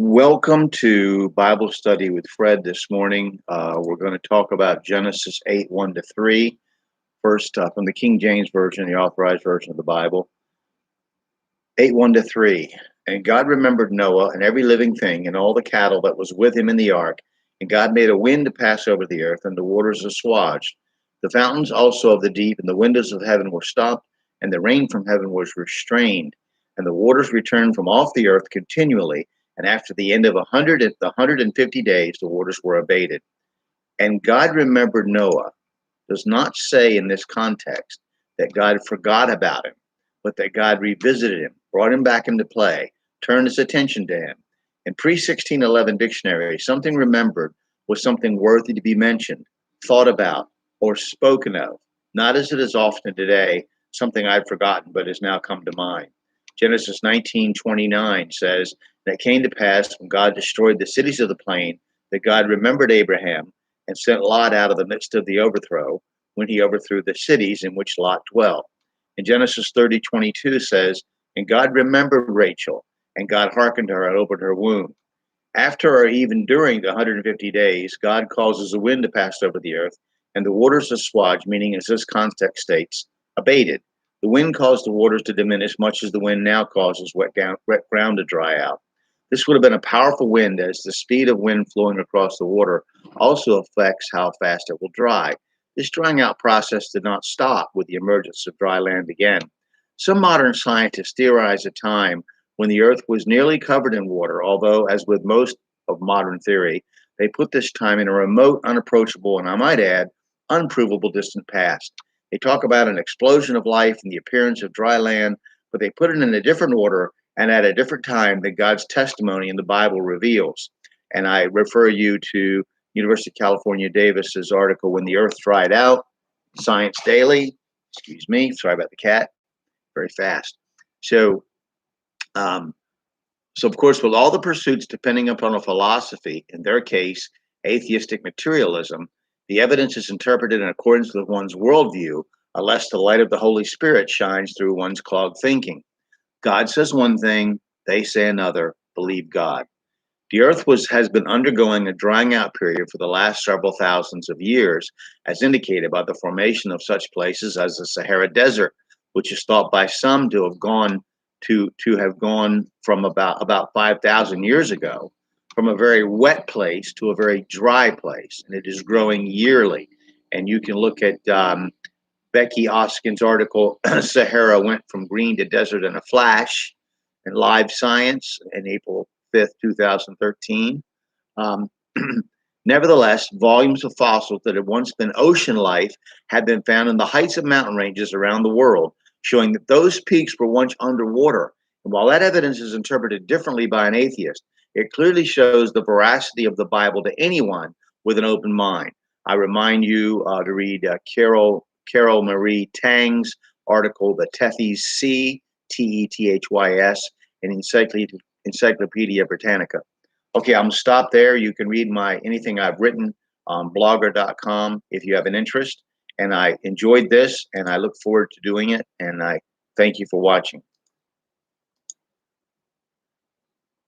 Welcome to Bible Study with Fred this morning. We're going to talk about Genesis 8, 1 to 3. First, from the King James Version, the Authorized Version of the Bible. 8, 1 to 3. And God remembered Noah and every living thing and all the cattle that was with him in the ark. And God made a wind to pass over the earth, and the waters assuaged. The fountains also of the deep and the windows of heaven were stopped, and the rain from heaven was restrained. And the waters returned from off the earth continually. And after the end of the 150 days, the waters were abated. And God remembered Noah does not say in this context that God forgot about him, but that God revisited him, brought him back into play, turned his attention to him. In pre-1611 dictionary, something remembered was something worthy to be mentioned, thought about, or spoken of, not as it is often today, something I've forgotten but has now come to mind. Genesis 19:29 says, that it came to pass when God destroyed the cities of the plain, that God remembered Abraham and sent Lot out of the midst of the overthrow, when he overthrew the cities in which Lot dwelt. And Genesis 30:22 says, and God remembered Rachel, and God hearkened to her and opened her womb. After or even during the 150 days, God causes a wind to pass over the earth, and the waters assuaged, meaning, as this context states, abated. The wind caused the waters to diminish, much as the wind now causes wet ground to dry out. This would have been a powerful wind, as the speed of wind flowing across the water also affects how fast it will dry. This drying out process did not stop with the emergence of dry land again. Some modern scientists theorize a time when the earth was nearly covered in water, although, as with most of modern theory, they put this time in a remote, unapproachable, and I might add, unprovable distant past. They talk about an explosion of life and the appearance of dry land, but they put it in a different order and at a different time than God's testimony in the Bible reveals. And I refer you to University of California Davis's article, When the Earth Dried Out, Science Daily. Excuse me, sorry about the cat, very fast. So, um, so of course, with all the pursuits depending upon a philosophy, in their case, atheistic materialism, the evidence is interpreted in accordance with one's worldview, unless the light of the Holy Spirit shines through one's clogged thinking. God says one thing, they say another, believe God. The earth has been undergoing a drying out period for the last several thousands of years, as indicated by the formation of such places as the Sahara Desert, which is thought by some to have gone from about 5,000 years ago, from a very wet place to a very dry place, and it is growing yearly. And you can look at Becky Oskin's article, Sahara Went from Green to Desert in a Flash, in Live Science in April 5th, 2013. Um, Nevertheless, volumes of fossils that had once been ocean life have been found in the heights of mountain ranges around the world, showing that those peaks were once underwater. And while that evidence is interpreted differently by an atheist, it clearly shows the veracity of the Bible to anyone with an open mind. I remind you to read Carol Marie Tang's article, The Tethys Sea, Tethys, in Encyclopedia Britannica. Okay, I'm gonna stop there. You can read anything I've written on blogger.com if you have an interest. And I enjoyed this, and I look forward to doing it. And I thank you for watching.